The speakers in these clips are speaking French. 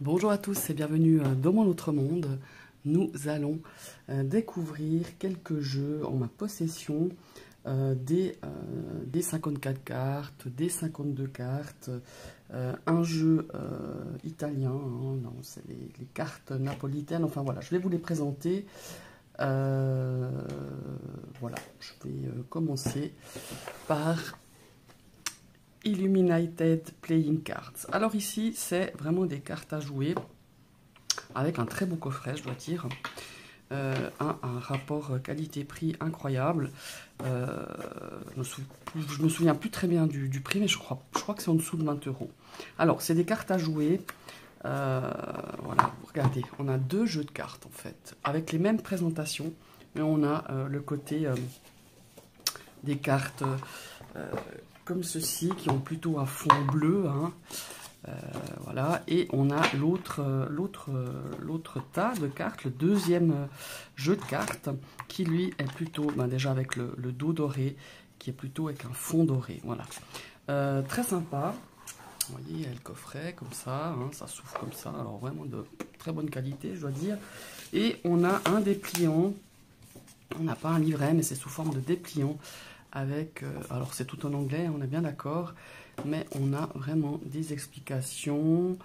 Bonjour à tous et bienvenue dans mon autre monde. Nous allons découvrir quelques jeux en ma possession, des 54 cartes, des 52 cartes, un jeu italien, hein, non, c'est les cartes napolitaines, enfin voilà, je vais vous les présenter. Voilà, je vais commencer par Illuminated Playing Cards. Alors ici, c'est vraiment des cartes à jouer avec un très beau coffret, je dois dire. Un rapport qualité-prix incroyable. Je me souviens plus très bien du prix, mais je crois que c'est en dessous de 20 euros. Alors, c'est des cartes à jouer. Voilà, regardez, on a deux jeux de cartes en fait, avec les mêmes présentations, mais on a le côté des cartes comme ceci, qui ont plutôt un fond bleu, hein. Voilà, et on a l'autre tas de cartes, le deuxième jeu de cartes, qui lui est plutôt, déjà avec le dos doré, qui est plutôt avec un fond doré, voilà. Très sympa, vous voyez, il y a le coffret comme ça, hein, ça s'ouvre comme ça, alors vraiment de très bonne qualité, je dois dire. Et on a un dépliant, on n'a pas un livret, mais c'est sous forme de dépliant, avec, alors c'est tout en anglais, on est bien d'accord, mais on a vraiment des explications.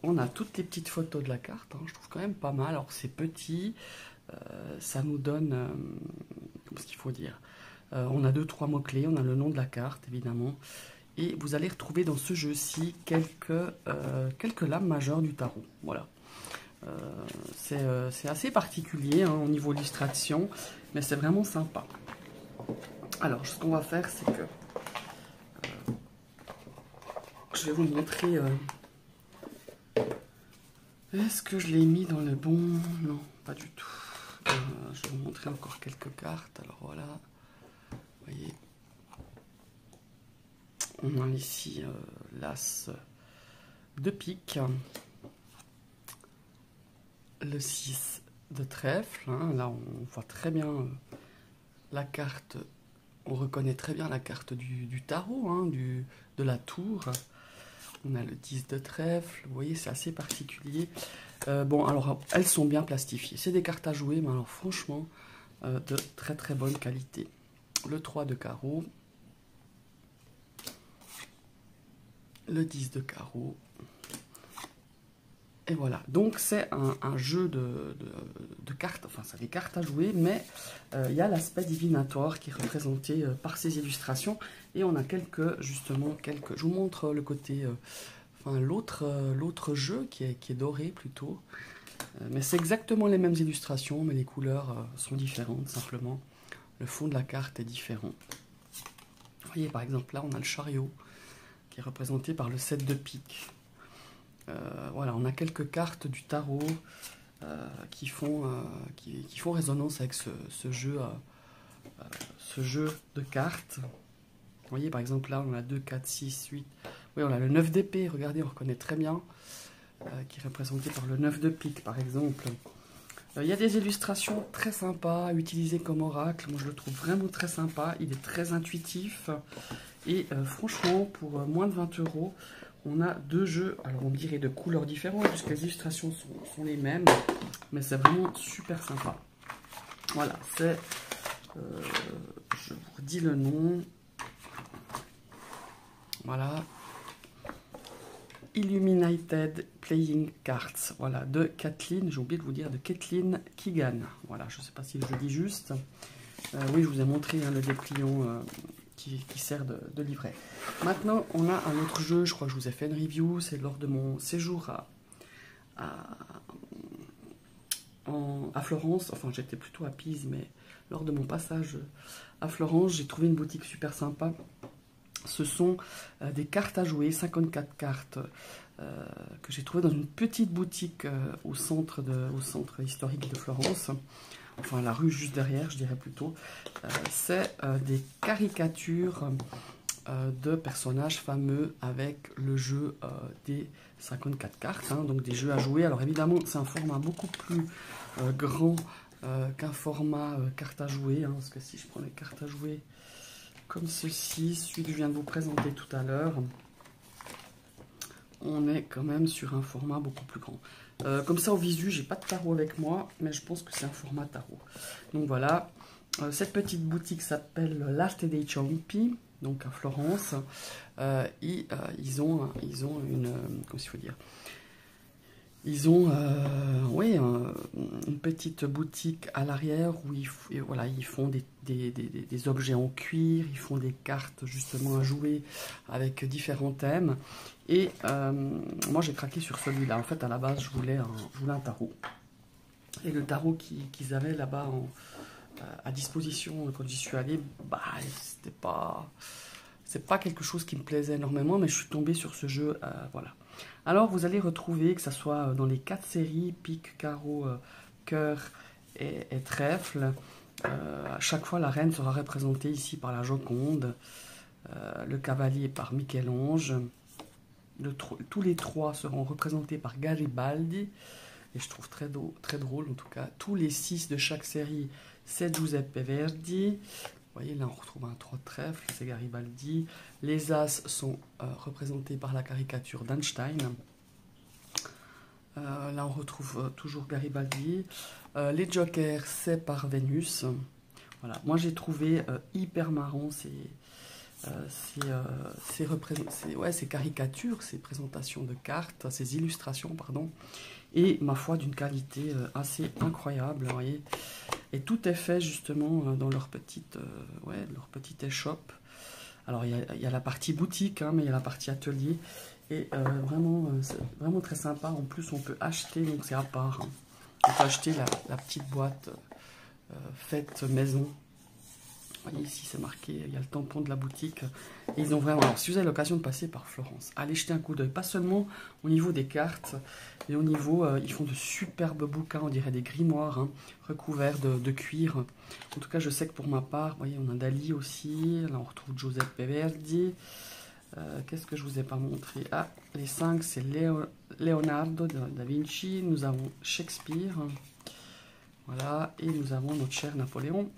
On a toutes les petites photos de la carte, hein, je trouve quand même pas mal. Alors c'est petit, ça nous donne, ce qu'il faut dire. On a 2-3 mots-clés, on a le nom de la carte évidemment. Et vous allez retrouver dans ce jeu-ci quelques lames majeures du tarot. Voilà. C'est assez particulier, hein, au niveau illustration, mais c'est vraiment sympa. Alors, ce qu'on va faire, c'est que je vais vous montrer. Est-ce que je l'ai mis dans le bon? Non, pas du tout. Je vais vous montrer encore quelques cartes. Alors voilà, vous voyez, on a ici l'as de pique, le 6 de trèfle, hein. Là on voit très bien la carte, on reconnaît très bien la carte du tarot, hein, de la tour. On a le 10 de trèfle, vous voyez, c'est assez particulier. Bon, alors elles sont bien plastifiées, c'est des cartes à jouer, mais alors franchement de très très bonne qualité. Le 3 de carreau, le 10 de carreau. Et voilà, donc c'est un jeu de cartes, enfin c'est des cartes à jouer, mais il y a l'aspect divinatoire qui est représenté par ces illustrations. Et on a justement quelques, je vous montre le côté, enfin l'autre jeu qui est doré plutôt. Mais c'est exactement les mêmes illustrations, mais les couleurs sont différentes simplement. Le fond de la carte est différent. Vous voyez par exemple là on a le chariot qui est représenté par le 7 de pique. Voilà, on a quelques cartes du tarot qui font résonance avec ce jeu de cartes. Vous voyez, par exemple, là, on a 2, 4, 6, 8. Oui, on a le 9 d'épée, regardez, on reconnaît très bien, qui est représenté par le 9 de pique, par exemple. Il y a des illustrations très sympas, utilisées comme oracle. Moi, je le trouve vraiment très sympa. Il est très intuitif. Et franchement, pour moins de 20 euros, on a deux jeux, alors on dirait de couleurs différentes, puisque les illustrations sont les mêmes, mais c'est vraiment super sympa. Voilà, c'est, je vous redis le nom, voilà, Illuminated Playing Cards, voilà, de Kathleen, j'ai oublié de vous dire, de Kathleen Keegan, voilà, je ne sais pas si je dis juste. Oui, je vous ai montré, hein, le dépliant qui sert de livret. Maintenant, on a un autre jeu, je crois que je vous ai fait une review, c'est lors de mon séjour à Florence, enfin j'étais plutôt à Pise, mais lors de mon passage à Florence, j'ai trouvé une boutique super sympa. Ce sont des cartes à jouer, 54 cartes, que j'ai trouvées dans une petite boutique au centre historique de Florence. Enfin la rue juste derrière, je dirais plutôt. C'est des caricatures de personnages fameux avec le jeu des 54 cartes, hein, donc des jeux à jouer. Alors évidemment, c'est un format beaucoup plus grand qu'un format carte à jouer, hein, parce que si je prends les cartes à jouer comme ceci, celui que je viens de vous présenter tout à l'heure, on est quand même sur un format beaucoup plus grand. Comme ça, au visu, j'ai pas de tarot avec moi, mais je pense que c'est un format tarot. Donc voilà, cette petite boutique s'appelle l'Arte dei Ciompi, donc à Florence. Ils ont une, comment il faut dire, ils ont ouais, une petite boutique à l'arrière où voilà, ils font des objets en cuir, ils font des cartes justement à jouer avec différents thèmes. Et moi j'ai craqué sur celui-là. En fait, à la base, je voulais un tarot. Et le tarot qu'ils avaient là-bas à disposition quand j'y suis allé, bah, c'est pas quelque chose qui me plaisait énormément, mais je suis tombé sur ce jeu, voilà. Alors, vous allez retrouver, que ce soit dans les 4 séries, pique, carreau, cœur et trèfle, à chaque fois, la reine sera représentée ici par la Joconde, le cavalier par Michel-Ange, tous les 3 seront représentés par Garibaldi, et je trouve très drôle, en tout cas. Tous les 6 de chaque série, c'est Giuseppe Verdi. Vous voyez, là, on retrouve un 3 de trèfle, c'est Garibaldi. Les As sont représentés par la caricature d'Einstein. Là, on retrouve toujours Garibaldi. Les Jokers, c'est par Vénus. Voilà. Moi, j'ai trouvé hyper marrant ces caricatures, ces présentations de cartes, ces illustrations, pardon. Et, ma foi, d'une qualité assez incroyable, vous voyez. Et tout est fait justement dans leur petite échoppe. Alors il y a la partie boutique, hein, mais il y a la partie atelier. Et c'est vraiment très sympa. En plus, on peut acheter, donc c'est à part. Hein. On peut acheter la petite boîte faite maison. Vous voyez ici, c'est marqué, il y a le tampon de la boutique. Et ils ont vraiment... Alors, si vous avez l'occasion de passer par Florence, allez jeter un coup d'œil. Pas seulement au niveau des cartes, mais au niveau... ils font de superbes bouquins, on dirait des grimoires, hein, recouverts de cuir. En tout cas, je sais que pour ma part, vous voyez, on a Dali aussi. Là, on retrouve Giuseppe Verdi. Qu'est-ce que je vous ai pas montré? Ah, les 5, c'est Leonardo da Vinci. Nous avons Shakespeare. Voilà. Et nous avons notre cher Napoléon,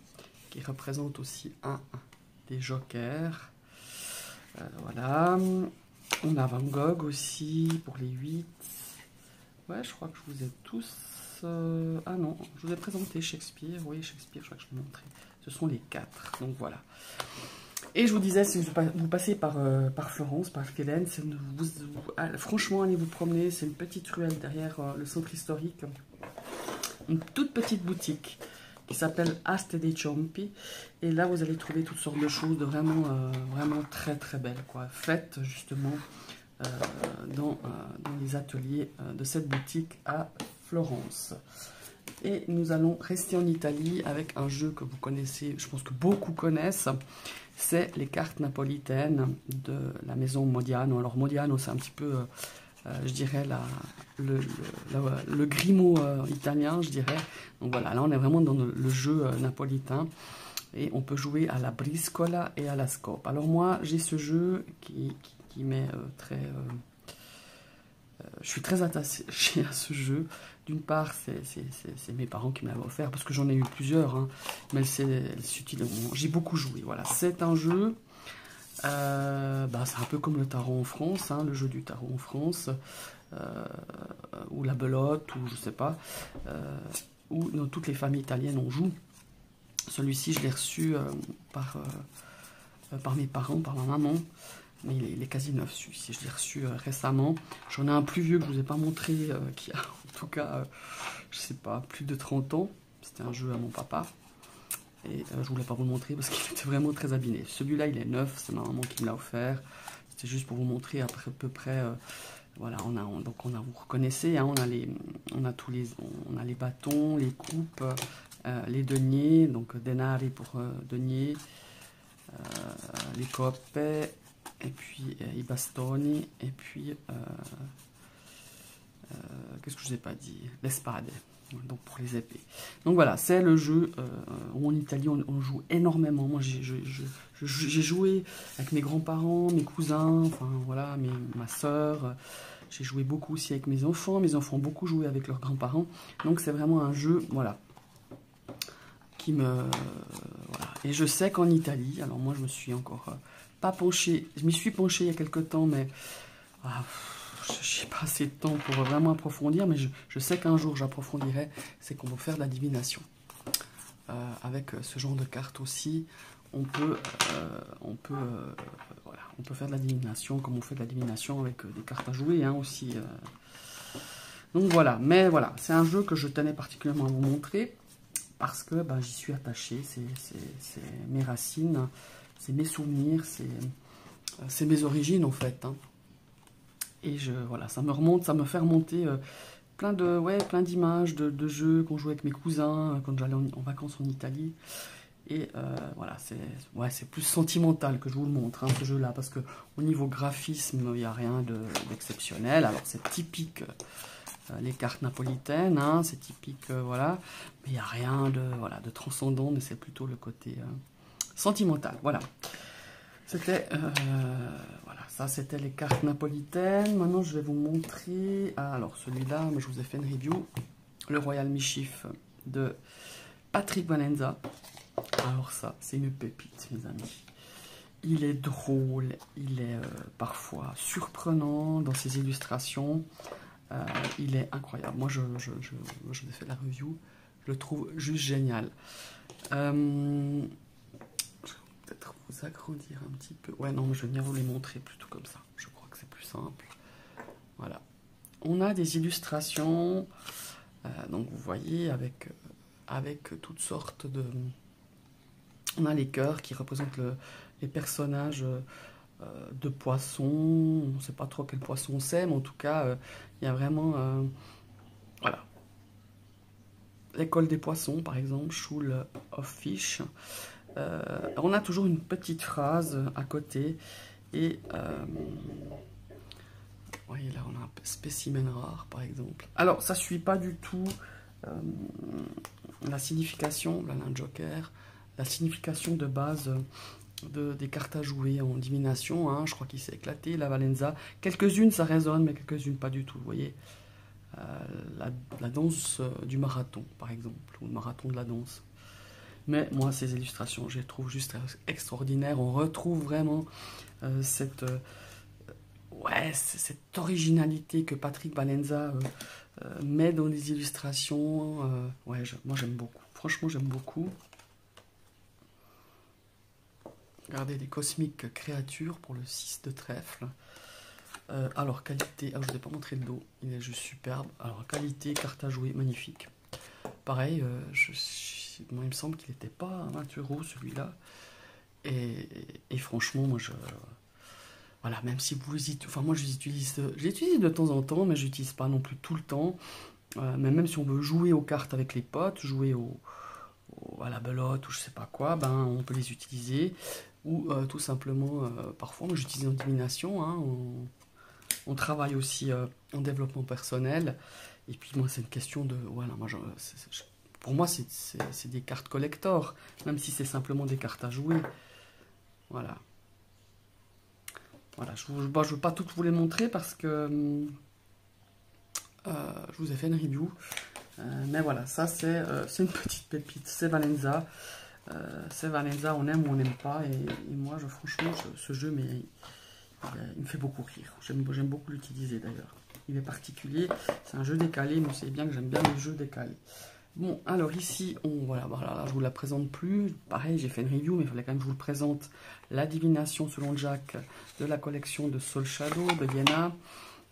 qui représente aussi un des jokers. Voilà. On a Van Gogh aussi pour les 8. Ouais, je crois que je vous ai tous... Ah non, je vous ai présenté Shakespeare. Oui, Shakespeare, je crois que je vous ai montré. Ce sont les 4. Donc voilà. Et je vous disais, si vous passez par Florence, par Hélène, franchement, allez vous promener. C'est une petite ruelle derrière le centre historique. Une toute petite boutique qui s'appelle Arte dei Ciompi. Et là, vous allez trouver toutes sortes de choses de vraiment très très belles, quoi. Faites justement dans les ateliers de cette boutique à Florence. Et nous allons rester en Italie avec un jeu que vous connaissez, je pense que beaucoup connaissent. C'est les cartes napolitaines de la maison Modiano. Alors Modiano, c'est un petit peu... je dirais le Grimaud italien, je dirais. Donc voilà, là on est vraiment dans le jeu napolitain. Et on peut jouer à la briscola et à la scope. Alors moi, j'ai ce jeu qui m'est très... je suis très attaché à ce jeu. D'une part, c'est mes parents qui me l'avaient offert, parce que j'en ai eu plusieurs. Hein, mais j'ai beaucoup joué. Voilà, c'est un jeu... c'est un peu comme le tarot en France, hein, le jeu du tarot en France, ou la belote, ou je sais pas, où dans toutes les familles italiennes on joue. Celui-ci, je l'ai reçu par mes parents, par ma maman, mais il est quasi neuf celui-ci, je l'ai reçu récemment. J'en ai un plus vieux que je vous ai pas montré, qui a en tout cas, je sais pas, plus de 30 ans. C'était un jeu à mon papa. Et je voulais pas vous le montrer parce qu'il était vraiment très abîmé. Celui-là, il est neuf, c'est ma maman qui me l'a offert. C'était juste pour vous montrer à peu près. Voilà, vous reconnaissez, hein, on a les bâtons, les coupes, les deniers, donc denari pour denier, les coppe, et puis i bastoni, et puis qu'est-ce que je n'ai pas dit, les spade. Donc pour les épées. Donc voilà, c'est le jeu où en Italie on joue énormément. Moi j'ai joué avec mes grands-parents, mes cousins, enfin voilà, ma soeur. J'ai joué beaucoup aussi avec mes enfants. Mes enfants ont beaucoup joué avec leurs grands-parents. Donc c'est vraiment un jeu, voilà, qui me... voilà. Et je sais qu'en Italie, alors moi je me suis encore pas penchée, je m'y suis penchée il y a quelques temps, mais je n'ai pas assez de temps pour vraiment approfondir, mais je sais qu'un jour j'approfondirai, c'est qu'on peut faire de la divination. Avec ce genre de cartes aussi, on peut faire de la divination, comme on fait de la divination avec des cartes à jouer hein, aussi. Donc voilà, mais voilà, c'est un jeu que je tenais particulièrement à vous montrer, parce que ben, j'y suis attaché, c'est mes racines, c'est mes souvenirs, c'est mes origines en fait. Hein. Et voilà, ça me remonte, ça me fait remonter plein d'images, de jeux qu'on jouait avec mes cousins quand j'allais en vacances en Italie. Et voilà, c'est plus sentimental que je vous le montre, hein, ce jeu-là, parce que au niveau graphisme, il n'y a rien d'exceptionnel. Alors c'est typique, les cartes napolitaines, hein, c'est typique, voilà, mais il n'y a rien de transcendant, mais c'est plutôt le côté sentimental, voilà. C'était, voilà, ça c'était les cartes napolitaines. Maintenant je vais vous montrer, alors celui-là, je vous ai fait une review, le Royal Mischief de Patrick Valenza. Alors ça, c'est une pépite, mes amis. Il est drôle, il est parfois surprenant dans ses illustrations. Il est incroyable. Moi, je vous ai fait la review. Je le trouve juste génial. Je vais peut-être vous agrandir un petit peu. Ouais, non, je vais venir vous les montrer plutôt comme ça. Je crois que c'est plus simple. Voilà. On a des illustrations. Donc, vous voyez, avec toutes sortes de... On a les cœurs qui représentent les personnages de poissons. On ne sait pas trop quel poisson c'est, mais en tout cas, il y a vraiment... voilà. L'école des poissons, par exemple, School of Fish. On a toujours une petite phrase à côté. Et... vous voyez, là, on a un spécimen rare, par exemple. Alors, ça ne suit pas du tout la signification, là, un joker... La signification de base des cartes à jouer en divination, hein, je crois qu'il s'est éclaté, la Valenza. Quelques-unes, ça résonne, mais quelques-unes, pas du tout. Vous voyez, la danse du marathon, par exemple, ou le marathon de la danse. Mais moi, ces illustrations, je les trouve juste extraordinaires. On retrouve vraiment cette originalité que Patrick Valenza met dans les illustrations. Ouais, moi, j'aime beaucoup. Franchement, j'aime beaucoup. Regardez, des cosmiques créatures pour le 6 de trèfle. Alors, qualité... Ah, je ne vous ai pas montré le dos. Il est juste superbe. Alors, qualité, carte à jouer, magnifique. Pareil, moi, il me semble qu'il n'était pas à 20 € celui-là. Et franchement, moi, voilà, même si vous... Enfin, moi, je l'utilise de temps en temps, mais je n'utilise pas non plus tout le temps. Mais même si on veut jouer aux cartes avec les potes, jouer à la belote ou je sais pas quoi, ben, on peut les utiliser. Ou tout simplement, parfois, moi j'utilise en divination, hein, on travaille aussi en développement personnel. Et puis moi, c'est une question de... Voilà, moi, pour moi, c'est des cartes collector, même si c'est simplement des cartes à jouer. Voilà. Voilà, je ne veux pas toutes vous les montrer parce que je vous ai fait une review. Mais voilà, ça c'est une petite pépite, c'est Valenza. C'est Valenza, on aime ou on n'aime pas. Et moi, franchement, ce jeu, mais il me fait beaucoup rire. J'aime beaucoup l'utiliser d'ailleurs. Il est particulier, c'est un jeu décalé, mais vous savez bien que j'aime bien les jeux décalés. Bon, alors ici, voilà, là, je vous la présente plus. Pareil, j'ai fait une review, mais il fallait quand même que je vous le présente. La divination selon Jack de la collection de Soul Shadow de Vienna.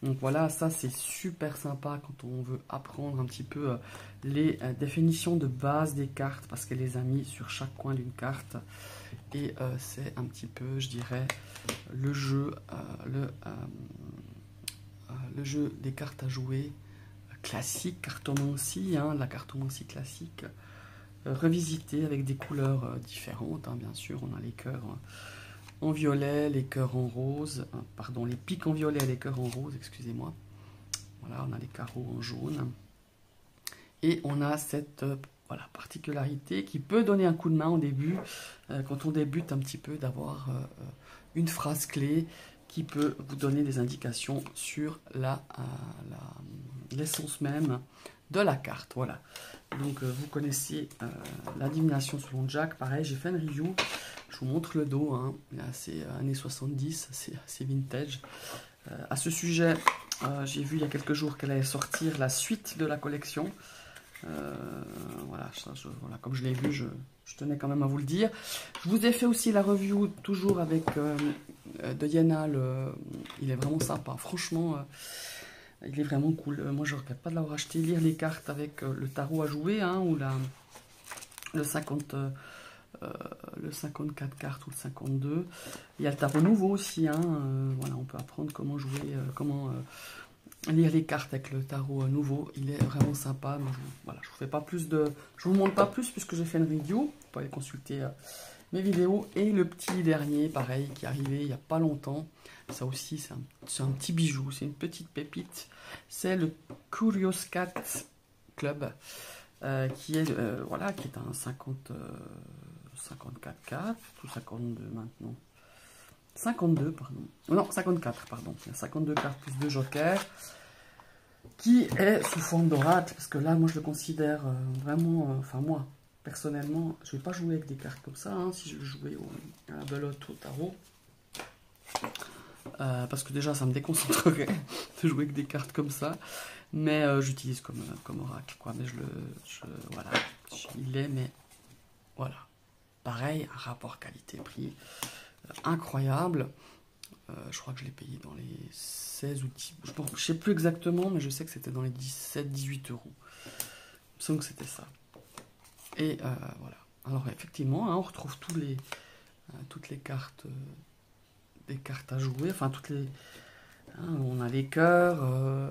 Donc voilà, ça c'est super sympa quand on veut apprendre un petit peu les définitions de base des cartes, parce qu'elle les a mis sur chaque coin d'une carte. Et c'est un petit peu, je dirais, le jeu des cartes à jouer classique, cartomancie, hein, la cartomancie classique, revisitée avec des couleurs différentes, hein, bien sûr. On a les cœurs en violet, les cœurs en rose, pardon, les pics en violet et les cœurs en rose, excusez-moi. Voilà, on a les carreaux en jaune. Et on a cette voilà, particularité qui peut donner un coup de main au début, quand on débute un petit peu, d'avoir une phrase clé qui peut vous donner des indications sur l'essence même de la carte. Voilà. Donc vous connaissez la divination selon Jack. Pareil, j'ai fait une review. Je vous montre le dos. Hein. C'est années 70, c'est assez vintage. À ce sujet, J'ai vu il y a quelques jours qu'elle allait sortir la suite de la collection. Voilà, voilà, comme je l'ai vu, je tenais quand même à vous le dire. Je vous ai fait aussi la review, toujours avec de Yena. Il est vraiment sympa, franchement, il est vraiment cool. Moi, je ne regrette pas de l'avoir acheté. Lire les cartes avec le tarot à jouer, hein, ou le 54 cartes ou le 52. Il y a le tarot nouveau aussi. Hein, voilà, on peut apprendre comment jouer, lire les cartes avec le tarot nouveau. Il est vraiment sympa. Mais voilà, je vous fais pas plus de, je vous montre pas plus puisque j'ai fait une review. Vous pouvez aller consulter mes vidéos. Et le petit dernier, pareil, qui est arrivé il y a pas longtemps. Ça aussi, c'est un petit bijou. C'est une petite pépite. C'est le Curious Cat Club. Qui est voilà, qui est un 54 cartes, ou 52 maintenant. 52, pardon. Non, 54, pardon. Il y a 52 cartes plus 2 jokers. Qui est sous forme d'oracle. Parce que là, moi, je le considère vraiment... enfin, moi, personnellement, je ne vais pas jouer avec des cartes comme ça. Hein, si je jouais à la belote, au tarot. Parce que déjà, ça me déconcentrerait de jouer avec des cartes comme ça. Mais j'utilise comme oracle, quoi. Mais voilà. Il est, mais... Voilà. Pareil, un rapport qualité-prix incroyable. Je crois que je l'ai payé dans les 16 ou 10... Je ne sais plus exactement, mais je sais que c'était dans les 17-18 euros. Il me semble que c'était ça. Et voilà. Alors effectivement, hein, on retrouve toutes les cartes, des cartes à jouer. Enfin, toutes les... Hein, on a les cœurs,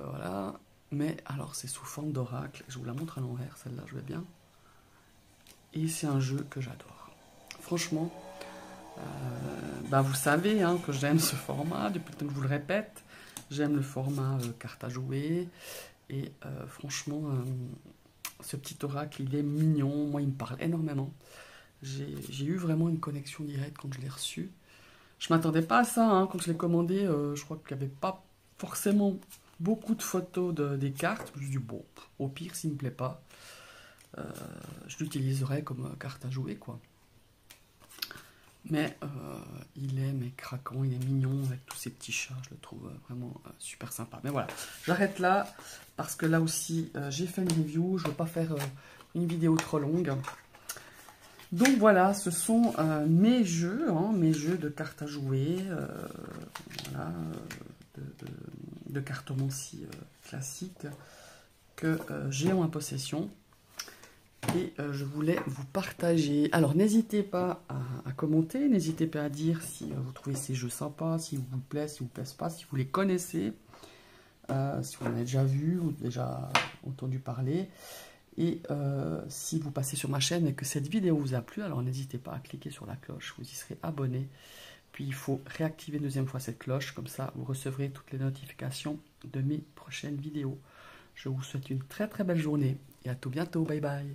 voilà. Mais alors, c'est sous forme d'oracle. Je vous la montre à l'envers, celle-là, je vais bien. Et c'est un jeu que j'adore. Franchement, bah vous savez hein, que j'aime ce format, depuis le temps que je vous le répète. J'aime le format carte à jouer. Et franchement, ce petit oracle, il est mignon. Moi, il me parle énormément. J'ai eu vraiment une connexion directe quand je l'ai reçu. Je ne m'attendais pas à ça. Hein, quand je l'ai commandé, je crois qu'il n'y avait pas forcément beaucoup de photos des cartes. Je me suis dit, bon, au pire, s'il ne me plaît pas, je l'utiliserai comme carte à jouer, quoi. Mais il est craquant, il est mignon avec tous ces petits chats, je le trouve vraiment super sympa. Mais voilà, j'arrête là parce que là aussi j'ai fait une review, je ne veux pas faire une vidéo trop longue. Donc voilà, ce sont mes jeux de cartes à jouer, voilà, de cartomancie classique que j'ai en ma possession. Et je voulais vous partager. Alors, n'hésitez pas à commenter, n'hésitez pas à dire si vous trouvez ces jeux sympas, si vous plaisent, si vous plaisent pas, si vous les connaissez, si vous en avez déjà vu ou déjà entendu parler. Et si vous passez sur ma chaîne et que cette vidéo vous a plu, alors n'hésitez pas à cliquer sur la cloche, vous y serez abonné. Puis il faut réactiver une deuxième fois cette cloche, comme ça vous recevrez toutes les notifications de mes prochaines vidéos. Je vous souhaite une très très belle journée et à tout bientôt, bye bye.